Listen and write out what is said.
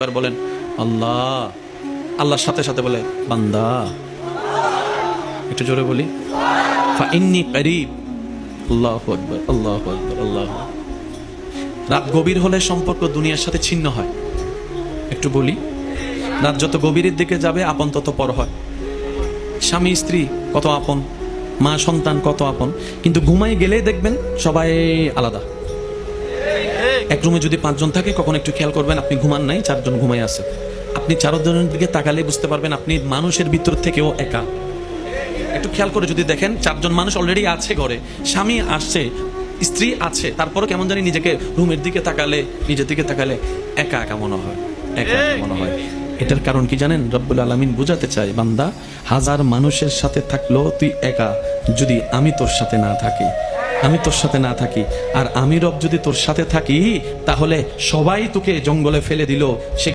এবার বলেন আল্লাহ। আল্লাহর সাথে সাথে বলে বান্দা। একটু জোরে বলি ফাইন্নী করিব। আল্লাহু আকবার, আল্লাহু আকবার, আল্লাহু আকবার। রাত গভীর হলে সম্পর্ক দুনিয়ার সাথে ছিন্ন হয়। একটু বলি, রাত যত গভীরের দিকে যাবে আপন তত পর হয়। স্বামী স্ত্রী কত আপন, মা সন্তান কত আপন, কিন্তু ঘুমাই গেলেই দেখবেন সবাই আলাদা। এক রুমে যদি 5 জন থাকে, কখন একটু খেয়াল করবেন আপনি ঘুমান নাই, 4 জন ঘুমাই আছে। আপনি 4 জনের দিকে তাকালে বুঝতে পারবেন আপনি মানুষের ভিতর থেকেও একা। একটু খেয়াল করে যদি দেখেন 4 জন মানুষ অলরেডি আছে ঘরে, স্বামী আসছে, স্ত্রী আছে, তারপরে কেমন জানি নিজেকে রুমের দিকে তাকালে, নিজের দিকে তাকালে একা একা মনে হয়, একা একা মনে হয়। এটার কারণ কি জানেন? রব্বুল আলামিন বুঝাতে চায়, বান্দা 1000 মানুষের সাথে থাকলেও তুই একা যদি আমি তোর সাথে না থাকি, আমি তোর সাথে না থাকি, আর আমি রব যদি তোর সাথে থাকি, তাহলে সবাই তোকে জঙ্গলে ফেলে দিল।